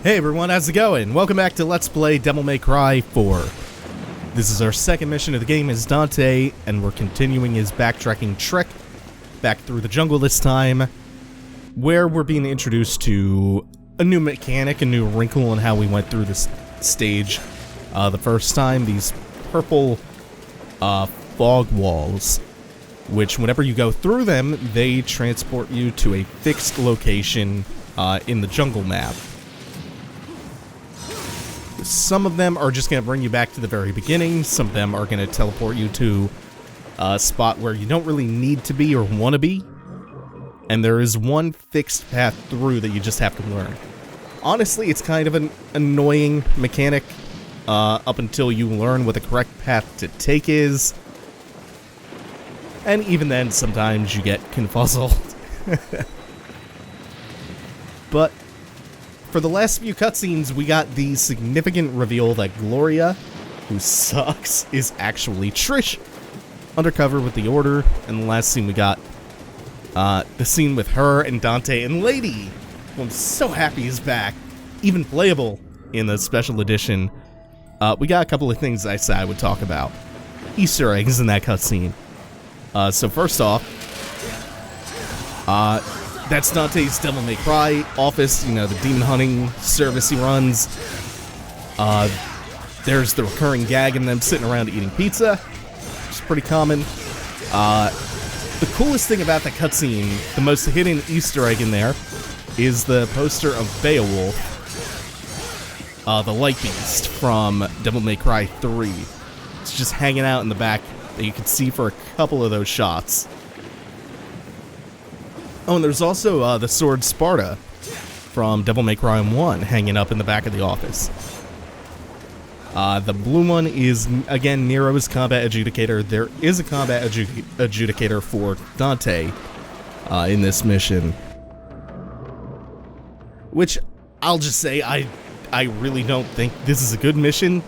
Hey everyone, how's it going? Welcome back to Let's Play Devil May Cry 4. This is our second mission of the game as Dante, and we're continuing his backtracking trek back through the jungle this time, where we're being introduced to a new mechanic, a new wrinkle in how we went through this stage the first time. These purple fog walls, which whenever you go through them, they transport you to a fixed location in the jungle map. Some of them are just going to bring you back to the very beginning. Some of them are going to teleport you to a spot where you don't really need to be or want to be. And there is one fixed path through that you just have to learn. Honestly, it's kind of an annoying mechanic up until you learn what the correct path to take is. And even then, sometimes you get confuzzled. But for the last few cutscenes, we got the significant reveal that Gloria, who sucks, is actually Trish, undercover with the Order. And the last scene we got, the scene with her and Dante and Lady, who I'm so happy is back, even playable in the special edition. We got a couple of things I said I would talk about. Easter eggs in that cutscene. So first off, that's Dante's Devil May Cry office, you know, the demon hunting service he runs. There's the recurring gag in them sitting around eating pizza, which is pretty common. The coolest thing about that cutscene, the most hidden Easter egg in there, is the poster of Beowulf, the light beast from Devil May Cry 3. It's just hanging out in the back that you can see for a couple of those shots. Oh, and there's also the sword Sparta from Devil May Cry 1 hanging up in the back of the office. The blue one is, again, Nero's combat adjudicator. There is a combat adjudicator for Dante in this mission. Which, I'll just say, I really don't think this is a good mission.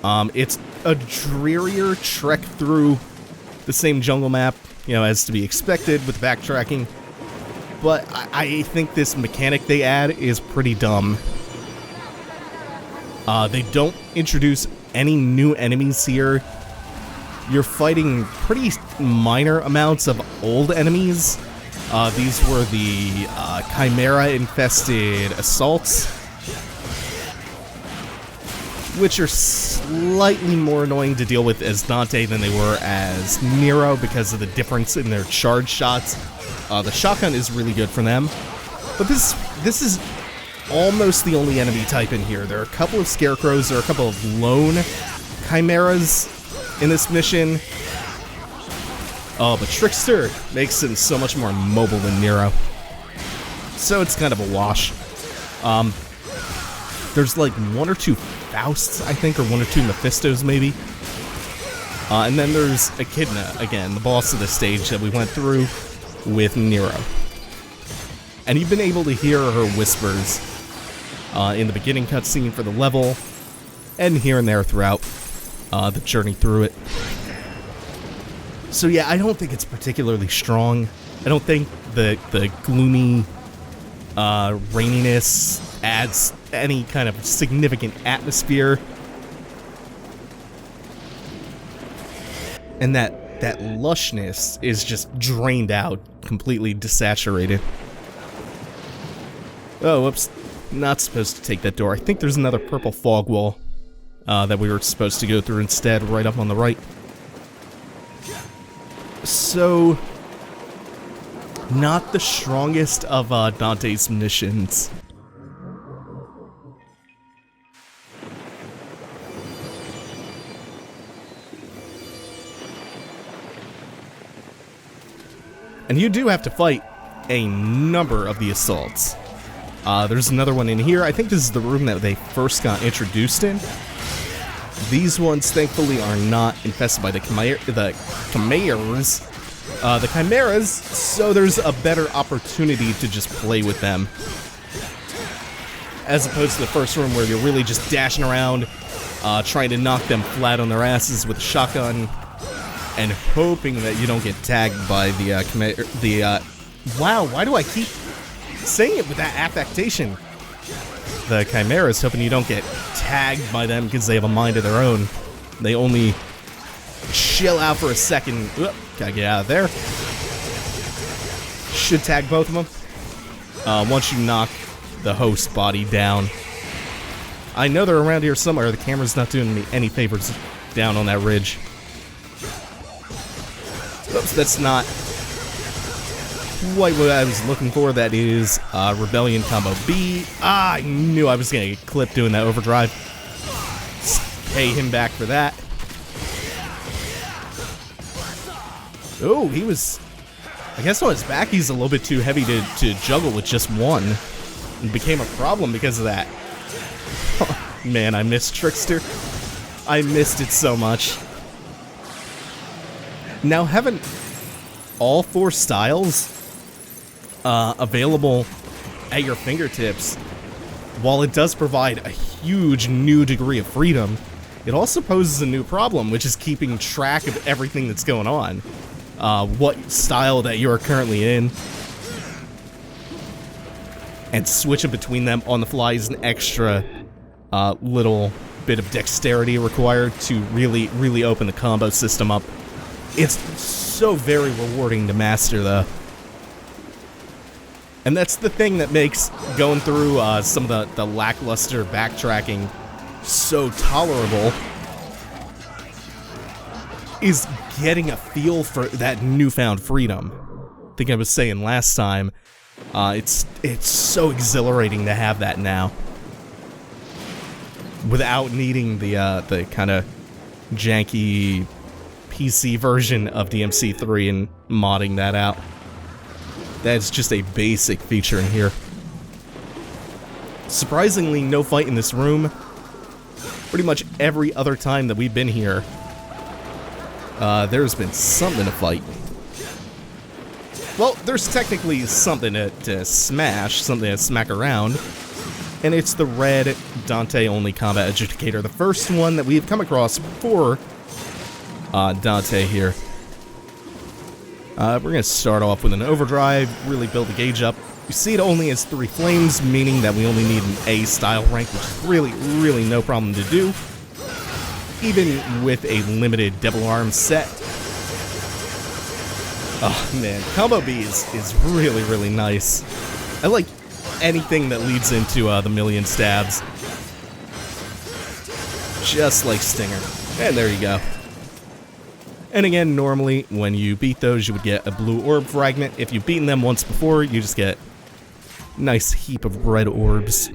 It's a drearier trek through the same jungle map, you know, as to be expected with backtracking, but I think this mechanic they add is pretty dumb. They don't introduce any new enemies here. You're fighting pretty minor amounts of old enemies. These were the chimera-infested assaults, which are slightly more annoying to deal with as Dante than they were as Nero because of the difference in their charge shots. The shotgun is really good for them, but this is almost the only enemy type in here. There are a couple of scarecrows, there are a couple of lone chimeras in this mission. Oh, but Trickster makes him so much more mobile than Nero, so it's kind of a wash. There's like one or two Fausts, I think, or one or two Mephistos, maybe. And then there's Echidna, again, the boss of the stage that we went through with Nero. And you've been able to hear her whispers in the beginning cutscene for the level, and here and there throughout the journey through it. So yeah, I don't think it's particularly strong. I don't think the gloomy raininess adds any kind of significant atmosphere. And that lushness is just drained out, completely desaturated. Oh, whoops. Not supposed to take that door. I think there's another purple fog wall that we were supposed to go through instead, right up on the right. So, not the strongest of Dante's missions. And you do have to fight a number of the assaults. There's another one in here. I think this is the room that they first got introduced in. These ones, thankfully, are not infested by the chimeras, so there's a better opportunity to just play with them. As opposed to the first room where you're really just dashing around, trying to knock them flat on their asses with a shotgun, and hoping that you don't get tagged by wow, why do I keep saying it with that affectation? the chimeras, hoping you don't get tagged by them because they have a mind of their own. They only chill out for a second. Oop, gotta get out of there. Should tag both of them. Once you knock the host body down. I know they're around here somewhere. The camera's not doing me any favors down on that ridge. Oops, that's not quite what I was looking for. That is Rebellion Combo B. I knew I was going to get clipped doing that overdrive. Pay him back for that. Oh, he was... I guess on his back he's a little bit too heavy to juggle with just one. It became a problem because of that. Man, I missed Trickster. I missed it so much. Now, having all 4 styles available at your fingertips, while it does provide a huge new degree of freedom, it also poses a new problem, which is keeping track of everything that's going on. What style that you are currently in, and switching between them on the fly is an extra little bit of dexterity required to really open the combo system up. It's so very rewarding to master, though. And that's the thing that makes going through some of the lackluster backtracking so tolerable, is getting a feel for that newfound freedom. I think I was saying last time, it's so exhilarating to have that now, without needing the kind of janky PC version of DMC3 and modding that out. That's just a basic feature in here. Surprisingly, no fight in this room. Pretty much every other time that we've been here, there's been something to fight. Well, there's technically something to smash, something to smack around, and it's the red Dante-only combat adjudicator, the first one that we've come across for Dante here. We're going to start off with an overdrive, really build the gauge up. You see it only has 3 flames, meaning that we only need an A-style rank, which is really no problem to do, even with a limited double arm set. Oh man, Combo B is really nice. I like anything that leads into the million stabs. Just like Stinger. And there you go. And again, normally when you beat those, you would get a blue orb fragment. If you've beaten them once before, you just get a nice heap of red orbs.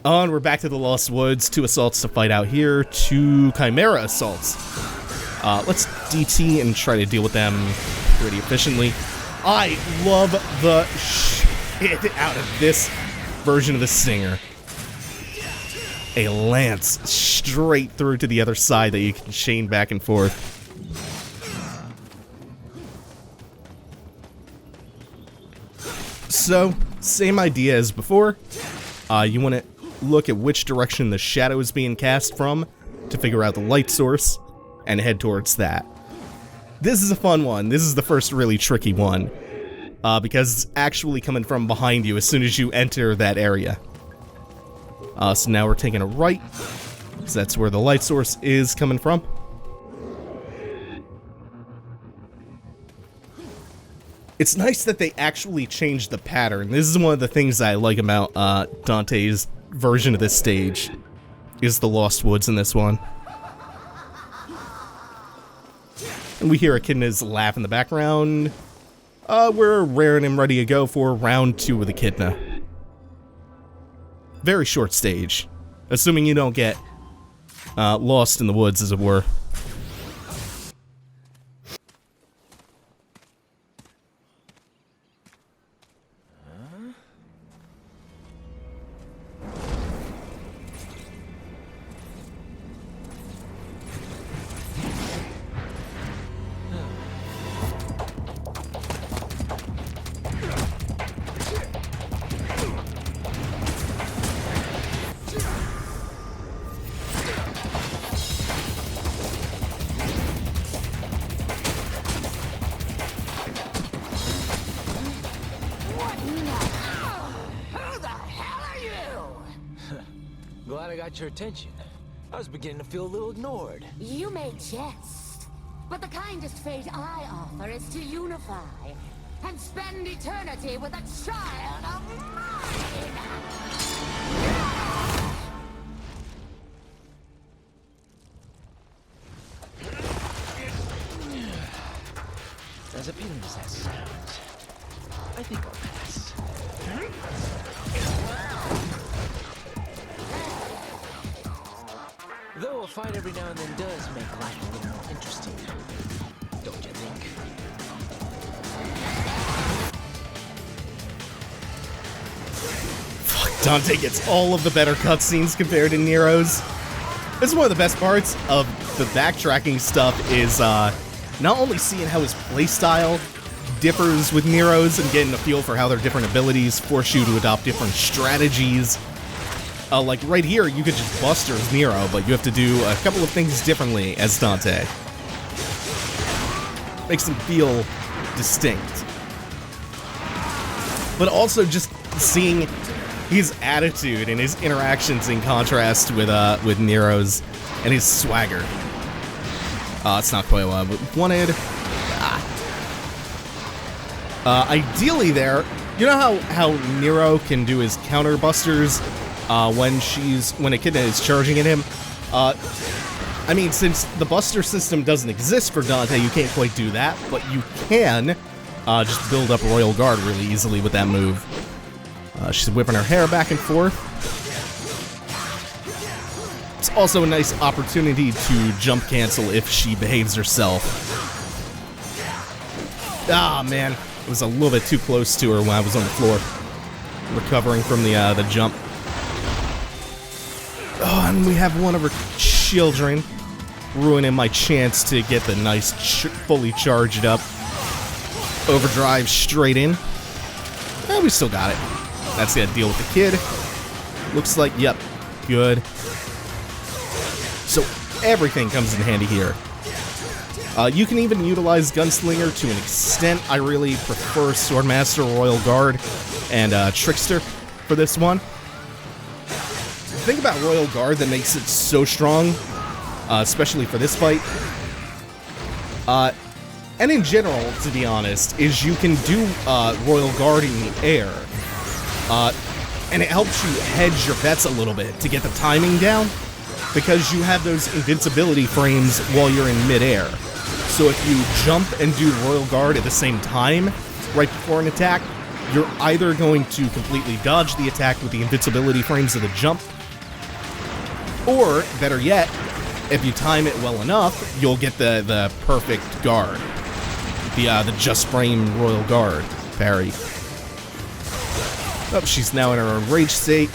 And we're back to the Lost Woods. 2 assaults to fight out here. 2 Chimera assaults. Let's DT and try to deal with them pretty efficiently. I love the shit out of this version of the Stinger. A lance straight through to the other side that you can chain back and forth. So, same idea as before. You want to look at which direction the shadow is being cast from to figure out the light source and head towards that. This is a fun one. This is the first really tricky one, because it's actually coming from behind you as soon as you enter that area. So now we're taking a right, because that's where the light source is coming from. It's nice that they actually changed the pattern. This is one of the things I like about Dante's version of this stage, is the Lost Woods in this one. And we hear Echidna's laugh in the background. We're raring and ready to go for round 2 with Echidna. Very short stage, assuming you don't get lost in the woods, as it were. got your attention. I was beginning to feel a little ignored. You may jest, but the kindest fate I offer is to unify and spend eternity with a child of mine! As appealing as that sounds, I think I'll pass. Though a fight every now and then does make life a little more interesting, don't you think? Fuck, Dante gets all of the better cutscenes compared to Nero's. This is one of the best parts of the backtracking stuff is, not only seeing how his playstyle differs with Nero's and getting a feel for how their different abilities force you to adopt different strategies. Like right here, you could just buster as Nero, but you have to do a couple of things differently as Dante. Makes him feel distinct. But also just seeing his attitude and his interactions in contrast with Nero's and his swagger. It's not quite what I wanted. Ideally there, you know how Nero can do his counter busters when Echidna is charging at him? I mean, since the buster system doesn't exist for Dante, you can't quite do that, but you can just build up Royal Guard really easily with that move. She's whipping her hair back and forth. It's also a nice opportunity to jump cancel if she behaves herself. Ah, man. It was a little bit too close to her when I was on the floor. Recovering from the jump. Oh, and we have one of her children ruining my chance to get the nice, fully charged up overdrive straight in. We still got it. That's gonna deal with the kid. Looks like, yep, good. So everything comes in handy here. You can even utilize Gunslinger to an extent. I really prefer Swordmaster, Royal Guard, and Trickster for this one. The thing about Royal Guard that makes it so strong, especially for this fight, and in general, to be honest, is you can do Royal Guard in the air. And it helps you hedge your bets a little bit to get the timing down, because you have those invincibility frames while you're in midair. So if you jump and do Royal Guard at the same time, right before an attack, you're either going to completely dodge the attack with the invincibility frames of the jump, or, better yet, if you time it well enough, you'll get the perfect guard. The just frame Royal Guard parry. Oh, she's now in her enraged state.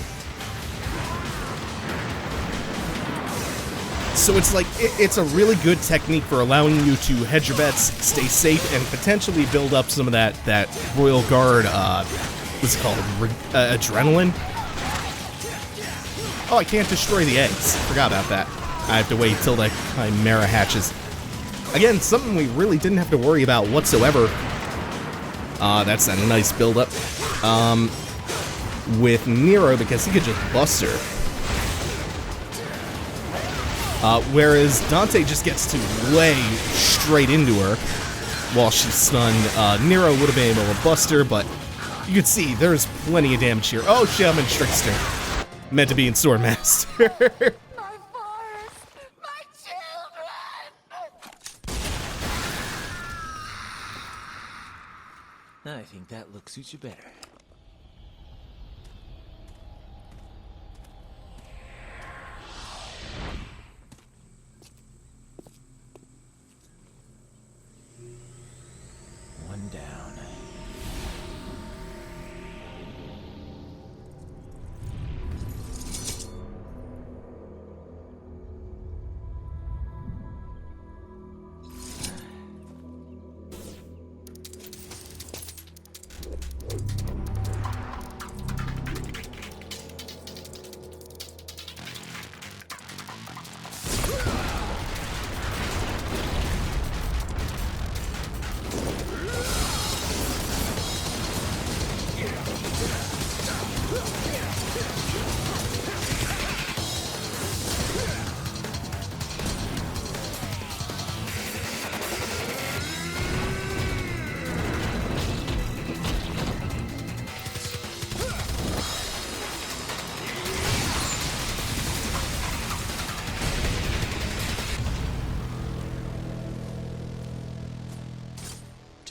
So it's like, it's a really good technique for allowing you to hedge your bets, stay safe, and potentially build up some of that Royal Guard, what's it called, adrenaline? Oh, I can't destroy the eggs. Forgot about that. I have to wait till the Chimera hatches. Again, something we really didn't have to worry about whatsoever. That's a nice build-up. With Nero, because he could just bust her. Whereas Dante just gets to lay straight into her while she's stunned. Nero would have been able to bust her, but you can see there's plenty of damage here. Oh shit, I'm in Trickster. Meant to be in Swordmaster. My forest! My children! I think that look suits you better. One down.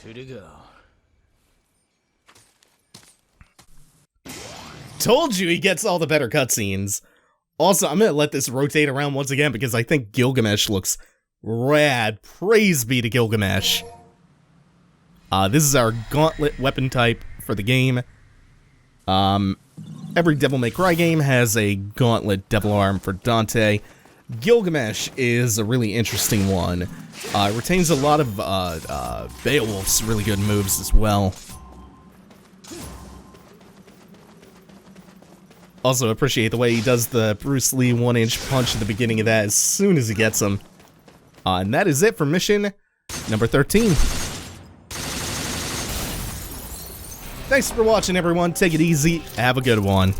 Two to go. Told you he gets all the better cutscenes. Also, I'm gonna let this rotate around once again because I think Gilgamesh looks rad. Praise be to Gilgamesh. This is our gauntlet weapon type for the game. Every Devil May Cry game has a gauntlet devil arm for Dante. Gilgamesh is a really interesting one. It retains a lot of Beowulf's really good moves as well. Also appreciate the way he does the Bruce Lee 1-inch punch at the beginning of that as soon as he gets him. And that is it for mission number 13. Thanks for watching, everyone. Take it easy. Have a good one.